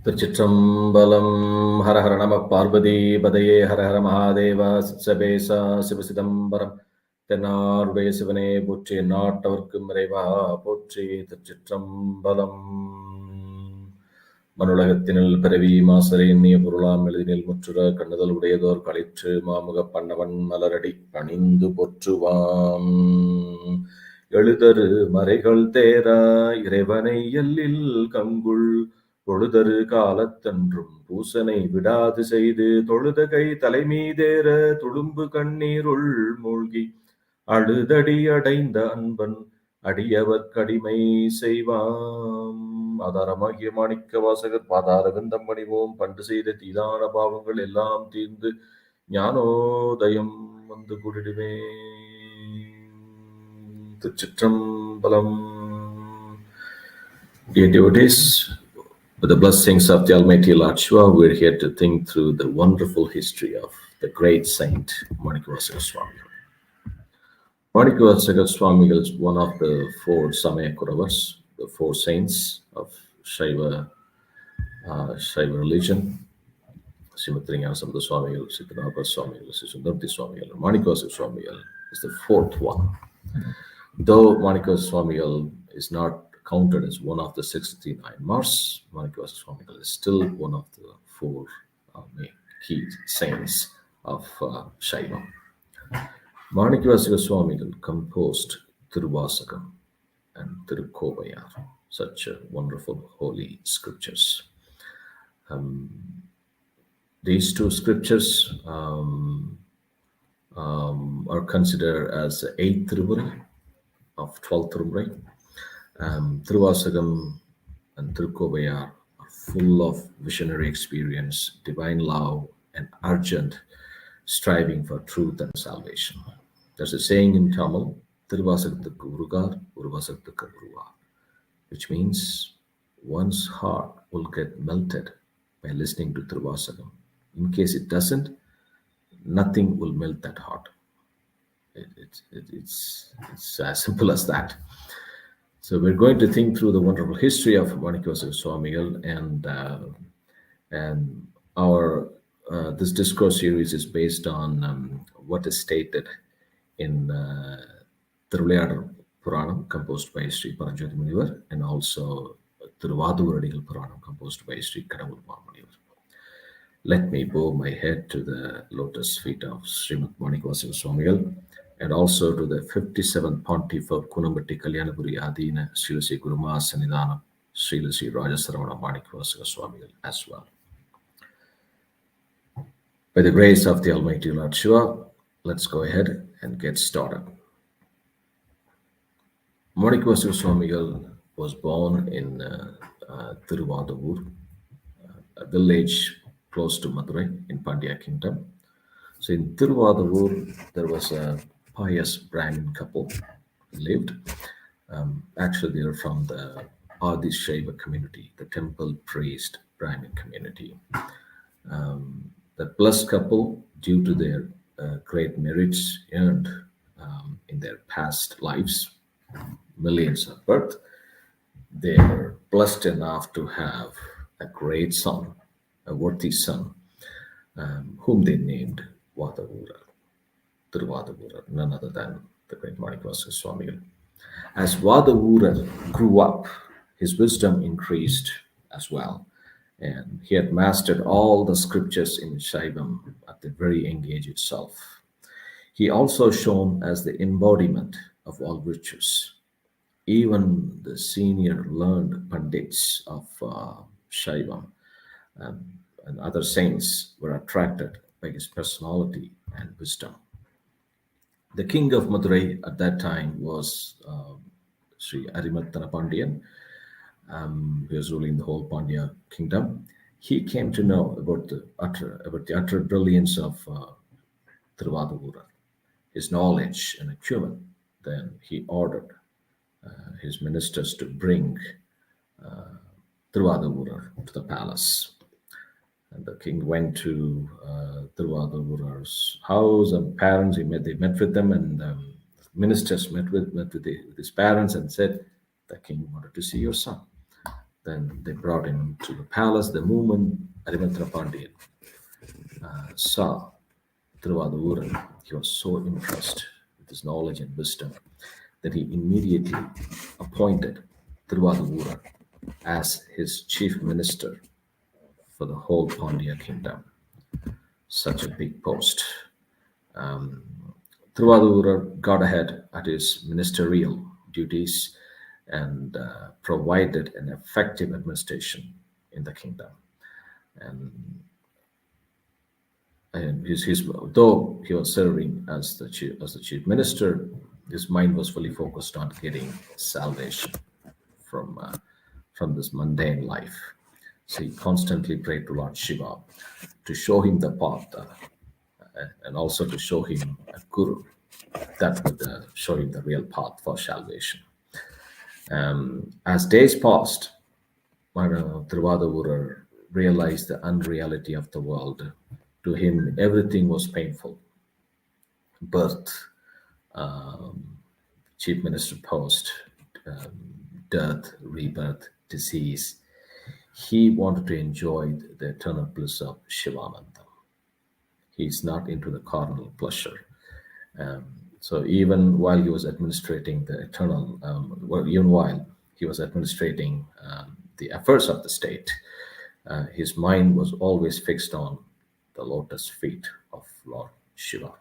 Thiruchitrambalam, Hara Hara Nama Parvati Padaye, Hara Hara Mahadeva, Sabesa, Sivasidambaram, Tenarve Sivane, Puchi, Natavarkum Reva, Puchi, Thiruchitrambalam. மனுலகத்தினில் பிறவி மாசரை எண்ணிய பொருளாம் எழுதினில் முற்றுற கண்ணுதல் உடையதோர் களிற்று மாமுக பண்ணவன் மலரடி பணிந்து பொற்றுவாம். எழுதரு மறைகள் தேரா இறைவனை எல்லில் கங்குள் பொழுதரு காலத்தன்றும் பூசனை விடாது செய்து தொழுத கை தலைமீதேற துளும்பு கண்ணீருள் மூழ்கி அழுதடி அடைந்த அன்பன் அடியவர் கடிமை செய்வாம். ஆதாரமாகிய மாணிக்க வாசகர் பாதார விந்தம் பணிவோம். பண்டு செய்த தீதான பாவங்கள் எல்லாம் தீர்ந்து ஞானோதயம் வந்து கூடிடுமே. திருச்சிற்றம்பலம். Dear devotees, with the blessings of the Almighty Lord Shiva, we are here to think through the wonderful history of the great saint Manikkavasagar Swami. Manikkavasagar Swami is one of the four Samaya Kuravas, the four saints of Shaiva religion. Sivatrinyasambhada Swamigal, Siddhanapa Swamigal, Sundarti Swamigal, Manikkavasagar Swamigal is the fourth one. Though Manikkavasagar Swamigal is not counted as one of the 69 Mars, Manikkavasagar Swamigal is still one of the four key saints of Shaivam. Manikkavasagar Swamigal composed Thiruvasagam and Thirukobayar, such wonderful holy scriptures. These two scriptures are considered as the 8th Tirumurai of 12th Tirumurai. Thiruvasagam and Thirukobayar are full of visionary experience, divine love, and urgent striving for truth and salvation. There's a saying in Tamil, Thiruvasagam Gurugar, Uruvasagam Guruvar, which means one's heart will get melted by listening to Thiruvasagam. In case it doesn't, nothing will melt that heart. It's as simple as that. So we're going to think through the wonderful history of Manikkavasagar Swamigal, and our this discourse series is based on what is stated in Thiruvilayadar Puranam, composed by Sri Paranjyothi Munivar, and also Thiruvathuradigal Puranam, composed by Sri Kadavulpal Munivar. Let me bow my head to the lotus feet of Srimad Manikkavasagar Swamigal, and also to the 57th Pontiff of Kunambatti Kalyanapuri Adina, Srila Sri Guruma Sanidhanam, Srila Sri Rajasaravana Manikkavasagar Swamigal as well. By the grace of the Almighty Lord Shiva, let's go ahead and get started. Manikkavasagar Swamigal was born in Thiruvadavur, a village close to Madurai in Pandya Kingdom. So in Thiruvadavur, there was a pious Brahmin couple who lived. Actually, they are from the Adi Shaiva community, the temple priest Brahmin community. That blessed couple, due to their great merits earned in their past lives, millions of birth, they were blessed enough to have a great son, a worthy son, whom they named Vadavura, Thiruvadavura, none other than the great Manikkavasagar Swamigal. As Vadavura grew up, his wisdom increased as well, and he had mastered all the scriptures in Shaivam at the very young age itself. He also shone as the embodiment of all virtues. Even the senior learned pandits of Shaivam and other saints were attracted by his personality and wisdom. The king of Madurai at that time was Sri Arimattana Pandian, who was ruling the whole Pandya kingdom. He came to know about the utter brilliance of Thiruvadavura, his knowledge and acumen. Then he ordered his ministers to bring Thiruvadavura to the palace. And the king went to Thiruvadavura's house, and parents, they met with them, and ministers met with his parents and said, the king wanted to see your son. Then they brought him to the palace. The moment Arimathra Pandian saw Thiruvaduran, he was so impressed with his knowledge and wisdom that he immediately appointed Thiruvaduran as his chief minister for the whole Pandya kingdom. Such a big post. Thiruvadurar got ahead at his ministerial duties and provided an effective administration in the kingdom. And though he was serving as the chief minister, his mind was fully focused on getting salvation from from this mundane life. So he constantly prayed to Lord Shiva to show him the path and also to show him a guru that would show him the real path for salvation. As days passed, Thiruvadurar realized the unreality of the world. To him, everything was painful. Birth, chief minister post, death, rebirth, disease. He wanted to enjoy the eternal bliss of Shivananda. He's not into the carnal pleasure. So even while he was administrating the eternal, even while he was administrating the affairs of the state, his mind was always fixed on the lotus feet of Lord Shiva.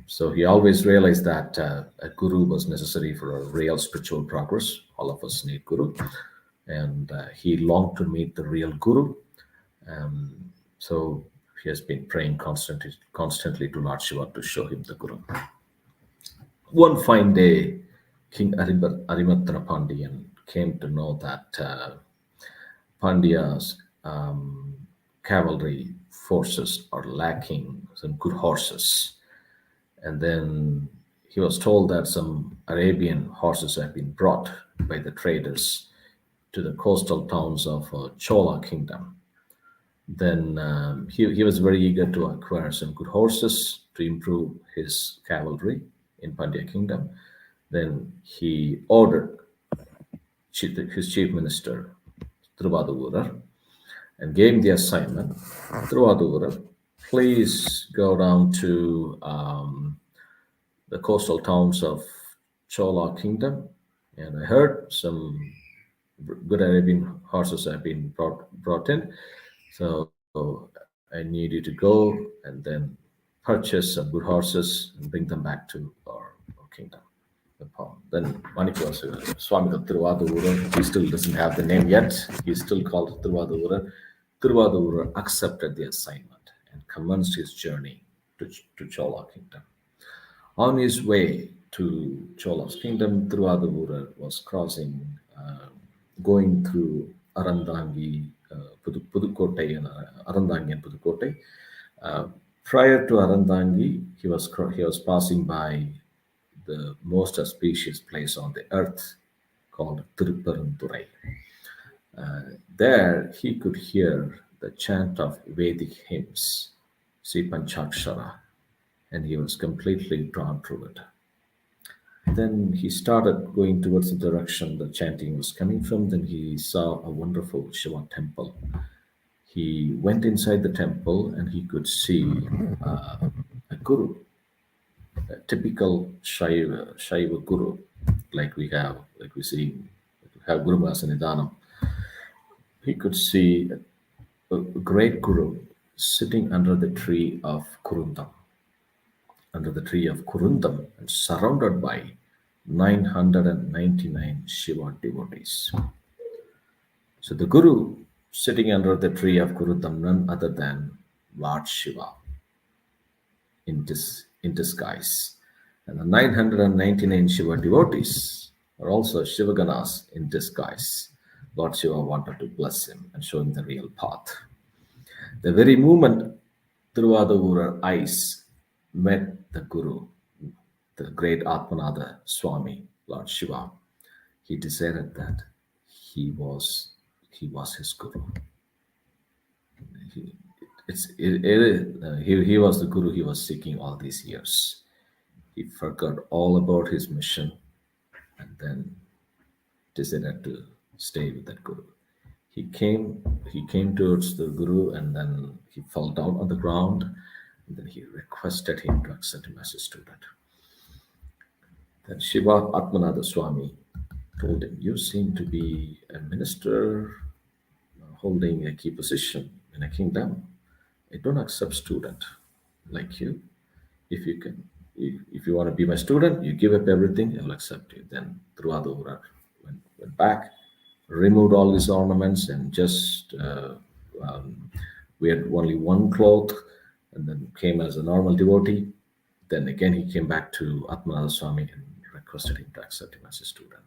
So he always realized that a guru was necessary for a real spiritual progress. All of us need guru. And he longed to meet the real guru. So he has been praying constantly to Lord Shiva to show him the guru. One fine day, King Arimatra Pandian came to know that Pandya's cavalry forces are lacking some good horses. And then he was told that some Arabian horses have been brought by the traders to the coastal towns of Chola kingdom. Then he was very eager to acquire some good horses to improve his cavalry in Pandya kingdom. Then he ordered his chief minister, Thiruvadurar, and gave him the assignment. Thiruvadurar, please go down to the coastal towns of Chola kingdom. And I heard some good Arabian horses have been brought in. So I need you to go and then purchase some good horses and bring them back to our kingdom. Then Manikkavasagar, Swamigal Thiruvadurar, he still doesn't have the name yet. He's still called Thiruvadurar. Thiruvadurar accepted the assignment and commenced his journey to Chola kingdom. On his way to Chola's kingdom, Thiruvadurar was going through Arandangi, Pudukkottai, and Arandangi and Pudukkottai. Prior to Arandangi, he was passing by the most auspicious place on the earth called Tiruparanturai. There he could hear the chant of Vedic hymns, Sri Panchakshara, and he was completely drawn to it. Then he started going towards the direction the chanting was coming from. Then he saw a wonderful Shiva temple. He went inside the temple and he could see a guru, a typical Shaiva guru, like we have Guru Vasanidhanam. He could see a great guru sitting under the tree of Kurundam, and surrounded by 999 Shiva devotees. So the guru sitting under the tree of Kurundam, none other than Lord Shiva in disguise. And the 999 Shiva devotees are also Shivaganas in disguise. Lord Shiva wanted to bless him and show him the real path. The very moment Thiruvadurar eyes met the Guru, the great Atmanada Swami, Lord Shiva, he decided that he was his Guru. He was the Guru he was seeking all these years. He forgot all about his mission, and then decided to stay with that guru. He came towards the guru, and then he fell down on the ground, and then he requested him to accept him as a student. Then Shiva Atmanatha Swami told him, "You seem to be a minister holding a key position in a kingdom. I don't accept student like you. If you can, if you want to be my student, you give up everything, I will accept you." Then Truvadura went back, removed all his ornaments, and just weared only one cloth, and then came as a normal devotee. Then again, he came back to Atmanatha Swami and requested him to accept him as a student.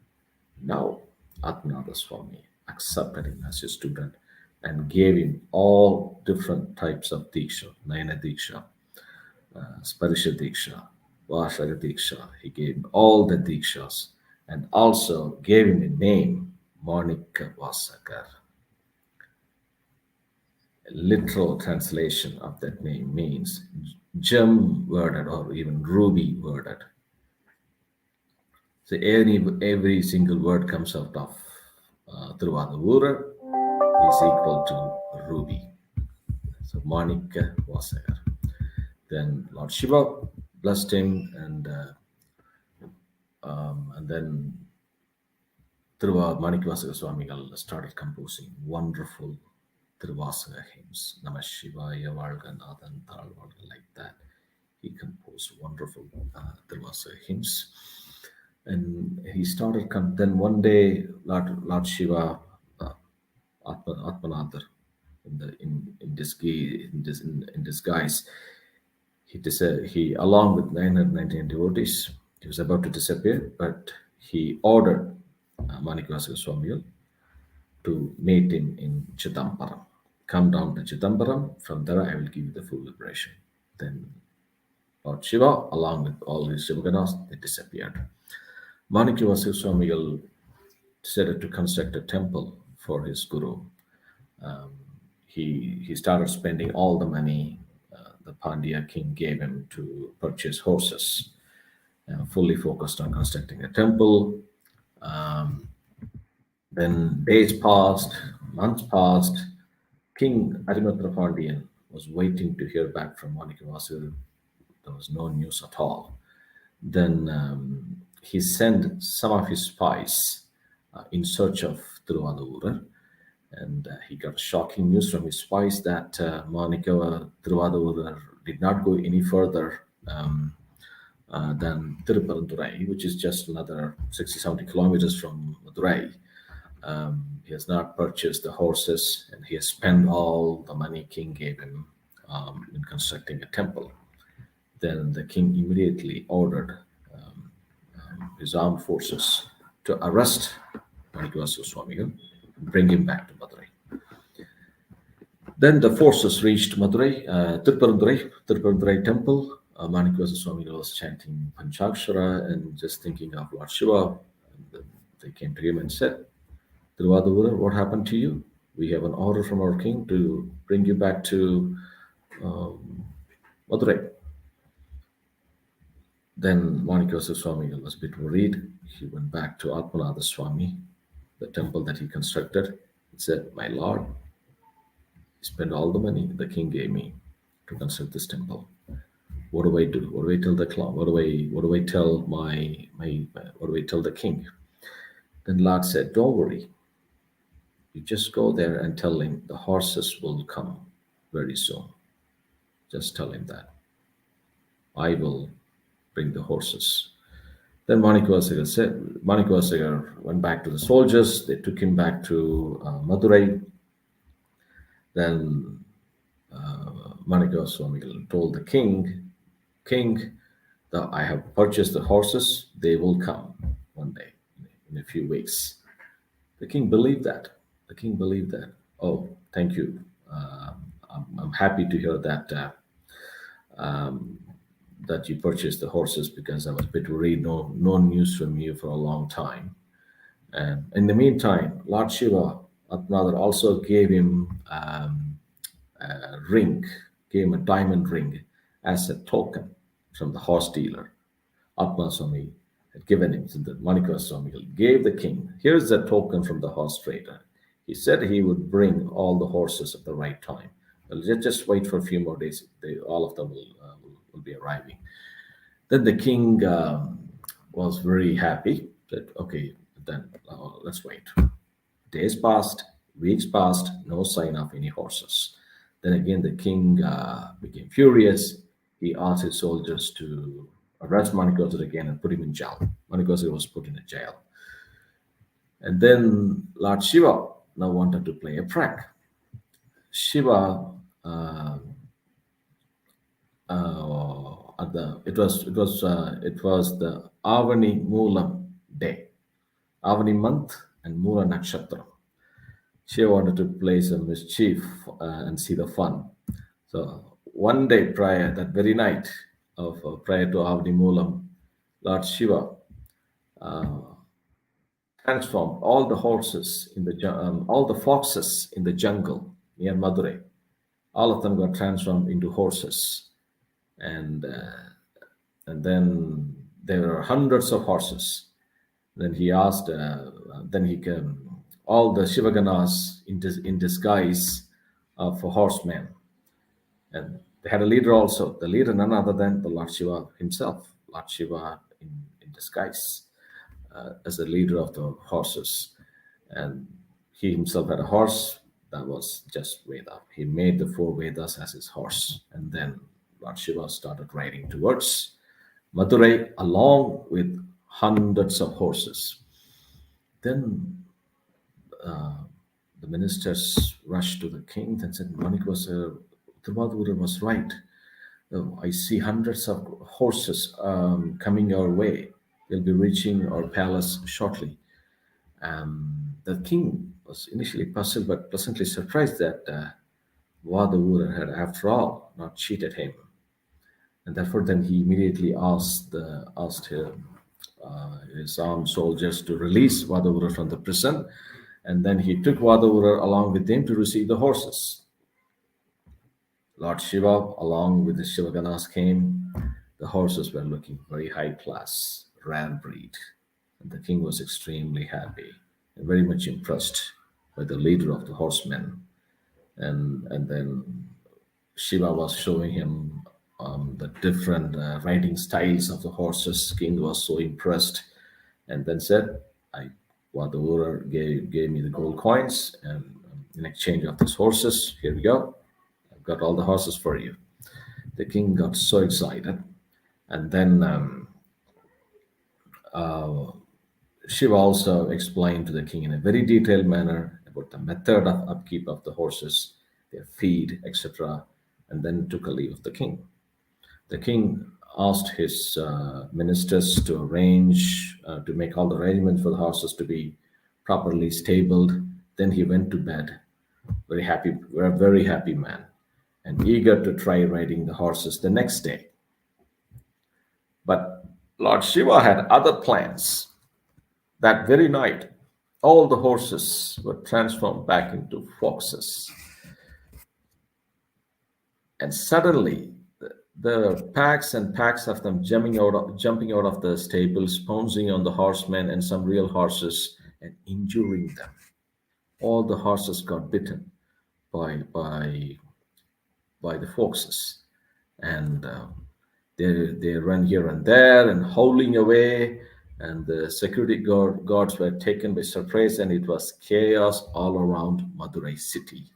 Now, Atmanatha Swami accepted him as his student and gave him all different types of diksha, Nayana diksha, Sparisha diksha, Vashaga diksha. He gave him all the dikshas and also gave him a name, Manikkavasagar. A literal translation of that name means gem worded or even ruby worded. So every single word comes out of Thiruvadavura is equal to ruby. So Manikkavasagar. Then Lord Shiva blessed him, and then Manikkavasagar Swamigal started composing wonderful Thiruvasaga hymns, Namah Shivaya Valga Nathan Thal Valga, like that. He composed wonderful Thiruvasaga hymns. And he started, then one day, Lord Shiva, Atmanatha, in disguise, he along with 919 devotees, he was about to disappear, but he ordered Manikkavasagar Swami to meet him in Chidambaram. Come down to Chidambaram, from there I will give you the full liberation. Then Lord Shiva, along with all his Shivaganas, they disappeared. Manikkavasagar Swami decided to construct a temple for his guru. He started spending all the money the Pandya king gave him to purchase horses, fully focused on constructing a temple. Then days passed, months passed. King Arimatra Pandian was waiting to hear back from Manikkavasagar. There was no news at all. Then he sent some of his spies in search of Thiruvadavura, and he got shocking news from his spies that Thiruvadavura did not go any further than Tiruparanturai, which is just another 60-70 kilometers from Madurai. He has not purchased the horses, and he has spent all the money king gave him in constructing a temple. Then the king immediately ordered his armed forces to arrest Manikkavasagar Swami and bring him back to Madurai. Then the forces reached Madurai, Tiruparanturai temple. Manikkavasagar Swami was chanting Panchakshara and just thinking of Lord Shiva. And they came to him and said, "Thiruvadavura, what happened to you? We have an order from our king to bring you back to Madurai." Then Manikkavasagar Swami was a bit worried. He went back to Atmanatha Swami, the temple that he constructed. He said, "My lord, I spent all the money the king gave me to construct this temple. What do I do? What do I tell the clown? What do I tell what do I tell the king?" Then Lord said, "Don't worry. You just go there and tell him the horses will come very soon. Just tell him that. I will bring the horses." Then Manikkavasagar went back to the soldiers. They took him back to Madurai. Then Manikkavasagar Swami told the king, that I have purchased the horses. They will come one day, in a few weeks. The king believed that. Oh, thank you. I'm happy to hear that that you purchased the horses, because I was a bit worried. No news from you for a long time. And in the meantime, Lord Shiva, Atmanatha, also gave him a ring, gave him a diamond ring as a token from the horse dealer. Atmanatha Swami had given him. So the Manikkavasagar gave the king, here's a token from the horse trader. He said he would bring all the horses at the right time. Well, just wait for a few more days. All of them will be arriving. Then the king was very happy. Said, okay, then let's wait. Days passed, weeks passed, no sign of any horses. Then again, the king became furious. He asked his soldiers to arrest Manikkavasagar again and put him in jail. Manikkavasagar was put in a jail. And then Lord Shiva now wanted to play a prank. Shiva it was the Avani Moolam day, Avani month and Moola Nakshatra. Shiva wanted to play some mischief and see the fun. So one day prior, that very night of prior to Avani Moolam, Lord Shiva transformed all the horses in the all the foxes in the jungle near Madurai. All of them got transformed into horses, and then there were hundreds of horses. Then he asked, then he came, all the Shivaganas in disguise for horsemen, and they had a leader also. The leader, none other than the Lord Shiva himself, Lord Shiva in disguise as the leader of the horses, and he himself had a horse that was just Veda. He made the 4 Vedas as his horse, and then Lord Shiva started riding towards Madurai along with hundreds of horses. Then the ministers rushed to the king and said, Manikkavasagar, Thiruchitrambalam was right. I see hundreds of horses coming our way. They'll be reaching our palace shortly. The king was initially puzzled but pleasantly surprised that Vadavura had, after all, not cheated him. And therefore, then he immediately asked his armed soldiers to release Vadavura from the prison. And then he took Vadavura along with him to receive the horses. Lord Shiva, along with the Shivaganas, came. The horses were looking very high class, rare breed. And the king was extremely happy and very much impressed by the leader of the horsemen. And then Shiva was showing him the different riding styles of the horses. King was so impressed, and then said, Vadavura gave me the gold coins, and in exchange of these horses, here we go. I've got all the horses for you. The king got so excited, and then Shiva also explained to the king in a very detailed manner about the method of upkeep of the horses, their feed, etc., and then took a leave of the king. The king asked his ministers to arrange, to make all the arrangements for the horses to be properly stabled. Then he went to bed, very happy, a very happy man, and eager to try riding the horses the next day. But Lord Shiva had other plans. That very night, all the horses were transformed back into foxes. And suddenly, the packs and packs of them jumping out of the stables, pouncing on the horsemen and some real horses and injuring them. All the horses got bitten by the foxes, and they ran here and there and howling away. And the security guards were taken by surprise, and it was chaos all around Madurai city.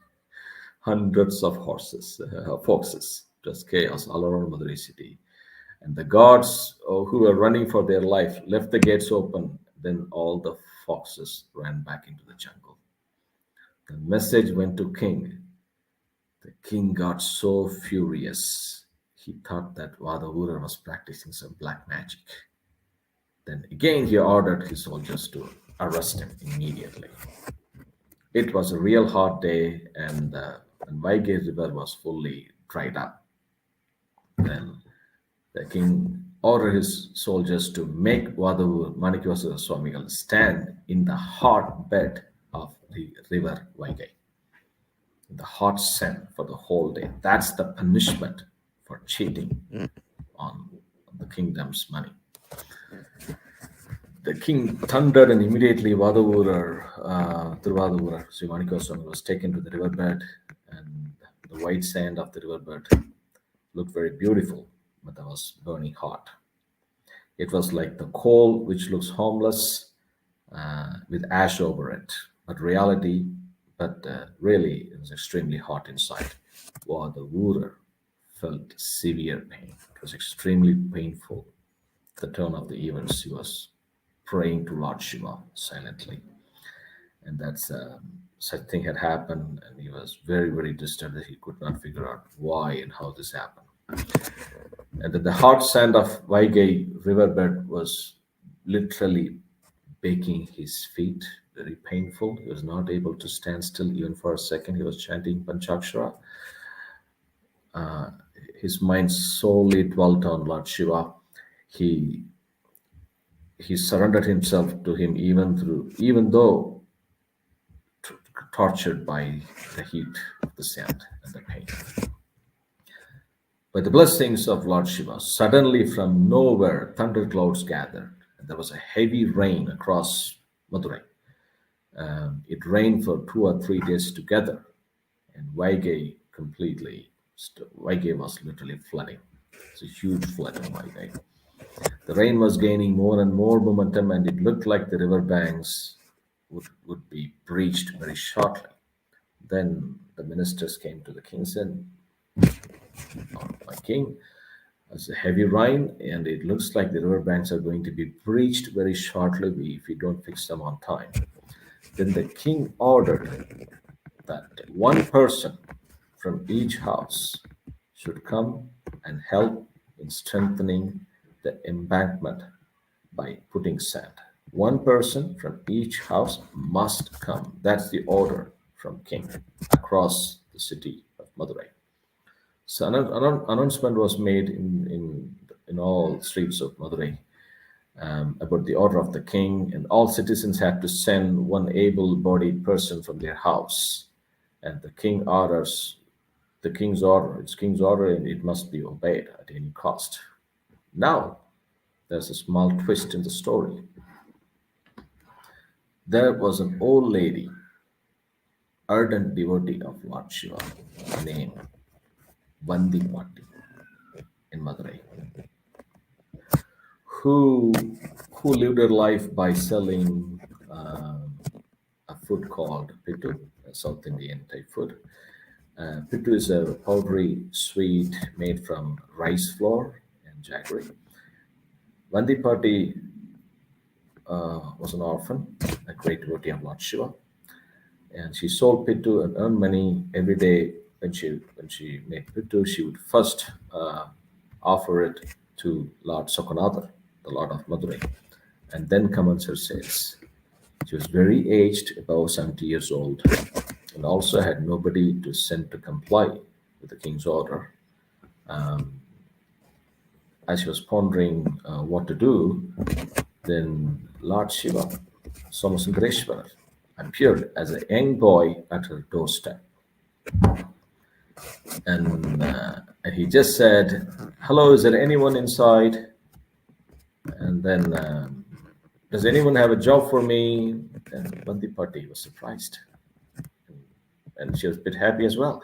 Hundreds of foxes. It was chaos all around Madurai city. And the guards who were running for their life left the gates open. Then all the foxes ran back into the jungle. The message went to king. The king got so furious. He thought that Vadavura was practicing some black magic. Then again he ordered his soldiers to arrest him immediately. It was a real hot day, and Vaigai river was fully dried up. Then the king ordered his soldiers to make Manikkavasagar Swamigal stand in the hot bed of the river Vaigai, in the hot sun for the whole day. That's the punishment for cheating on the kingdom's money. The king thundered, and immediately Thiruvadurar, Shri Manikkavasagar was taken to the riverbed, and the white sand of the riverbed looked very beautiful, but that was burning hot. It was like the coal which looks harmless with ash over it, but really it was extremely hot inside. While the Wurer felt severe pain. It was extremely painful. At the turn of the events, he was praying to Lord Shiva silently, and that's such thing had happened, and he was very, very disturbed that he could not figure out why and how this happened. And that the hard sand of Vaigai riverbed was literally baking his feet, very painful. He was not able to stand still even for a second. He was chanting Panchakshara. His mind solely dwelt on Lord Shiva. He he surrendered himself to him even though tortured by the heat of the sand and the pain. By the blessings of Lord Shiva, suddenly from nowhere thunderclouds gathered, and there was a heavy rain across Madurai. It rained for 2 or 3 days together, and Vaigai was literally flooding. It's a huge flood in Vaigai. The rain was gaining more and more momentum, and it looked like the river banks would be breached very shortly. Then the ministers came to the king and said, "Oh, my king, it's a heavy rain, and it looks like the river banks are going to be breached very shortly if we don't fix them on time." Then the king ordered that one person from each house should come and help in strengthening the embankment by putting sand. One person from each house must come. That's the order from king across the city of Madurai. So an announcement was made in all streets of Madurai about the order of the king, and all citizens had to send one able-bodied person from their house. And the king orders the king's order. It's king's order, and it must be obeyed at any cost. Now, there's a small twist in the story. There was an old lady, ardent devotee of Lord Shiva, named Vandipati in Madurai, who lived her life by selling a food called pittu, a South Indian type food. Pittu is a powdery sweet made from rice flour and jaggery. Vandipati was an orphan, a great devotee of Lord Shiva, and she sold pittu and earned money every day. When she made pittu, she would first offer it to Lord Sokanatha, the Lord of Madurai, and then commence her sales. She was very aged, about 70 years old, and also had nobody to send to comply with the king's order. As she was pondering what to do, then Lord Shiva, Somasundareshwara, appeared as a young boy at her doorstep. And he just said, "Hello, is there anyone inside?" And then, "Does anyone have a job for me?" And Vandipati was surprised. And she was a bit happy as well.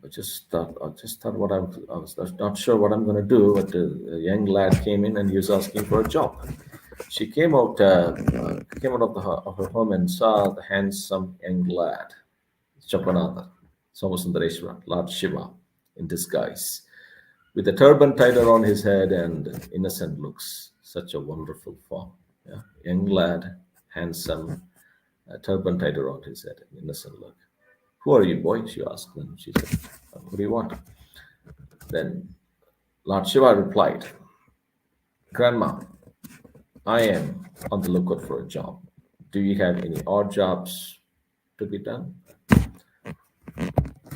I just thought I was not sure what I'm going to do, but a young lad came in and he was asking for a job. She came out of her home and saw the handsome young lad, Chapanatha, Somasundareshwara, Lord Shiva, in disguise, with a turban tied around his head and innocent looks. Such a wonderful form. Yeah? Young lad, handsome, turban tied around his head, an innocent look. "Who are you, boy?" she asked. And she said, "What do you want?" Then Lord Shiva replied, "Grandma, I am on the lookout for a job. Do you have any odd jobs to be done?"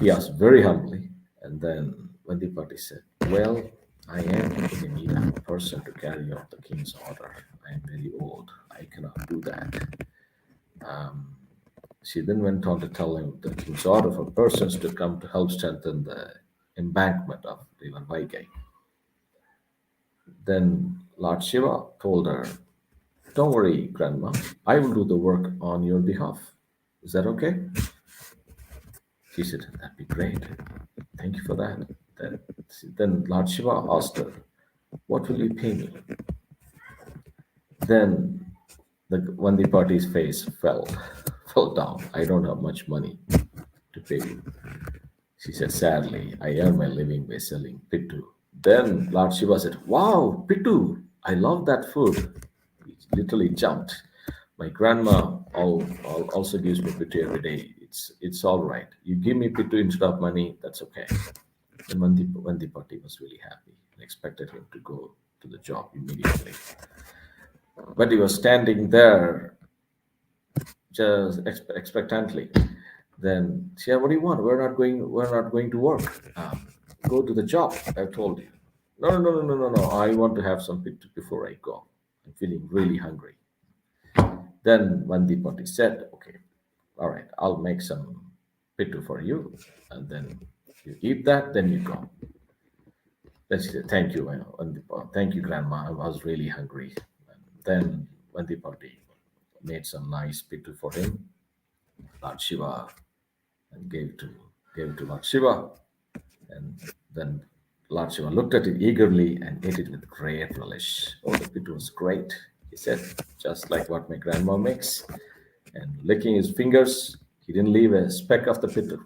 He asked very humbly, and then Vandipati said, "Well, I am in need of a person to carry out the king's order. I am very old. I cannot do that." She then went on to tell him the king's order for persons to come to help strengthen the embankment of River Vaigai. Then Lord Shiva told her Don't worry, Grandma. I will do the work on your behalf. Is that okay? She said, that'd be great. Thank you for that. Then Lord Shiva asked her, what will you pay me? Then the Vandipati's face fell down. I don't have much money to pay you. She said, sadly, I earn my living by selling pittu. Then Lord Shiva said, wow, pittu, I love that food. He literally jumped. My grandma also gives me pittu every day. It's all right. You give me pittu instead of money, that's okay. And Vandipati was really happy and expected him to go to the job immediately. But he was standing there just expectantly. Then, yeah, what do you want? We're not going to work. Go to the job. I've told you. No. I want to have some pittu before I go. I'm feeling really hungry. Then Vandipati said, okay, all right, I'll make some pittu for you. And then you eat that, then you go. Then she said, thank you, Vandipati. Thank you, Grandma. I was really hungry. And then Vandipati made some nice pittu for him. Lord Shiva and gave it to Lord Shiva. And then Lord Shiva looked at it eagerly and ate it with great relish. Oh, the pittu was great, he said, just like what my grandma makes. And licking his fingers, he didn't leave a speck of the pittu.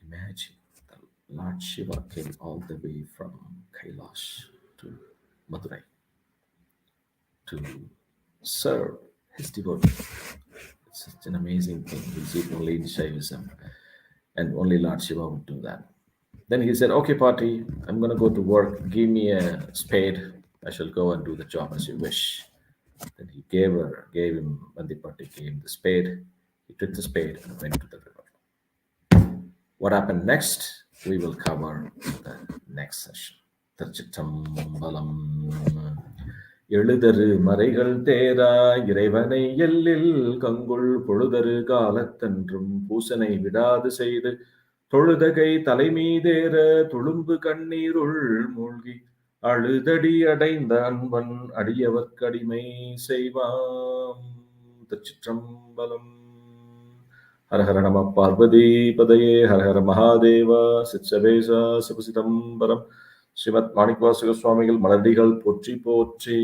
Imagine, the Lord Shiva came all the way from Kailash to Madurai to serve his devotee. It's such an amazing thing. We see it only in Shaivism, and only Lord Shiva would do that. Then he said, okay, party, I'm going to go to work. Give me a spade. I shall go and do the job as you wish. Then he gave him, Vandipati gave him the spade. He took the spade and went to the river. What happened next, we will cover in the next session. Thiruchitrambalam. எழுதரு மறைகள் தேரா இறைவனை எல்லில் கங்குள் பொழுதரு காலத்தன்றும் பூசனை விடாது செய்து தொழுதகை தலைமீதேற துளும்பு கண்ணீருள் மூழ்கி அழுதடி அடைந்த அன்பன் அடியவர்க்கடிமை செய்வாம். திருச்சிற்றம்பலம். ஹர ஹர நம பார்வதி பதையே ஹர ஹர மகாதேவா. சிற்சபேசா சிவசிதம்பரம். ஸ்ரீமத் மாணிக்கவாசக சுவாமிகள் மலர்டிகள் போற்றி போற்றி.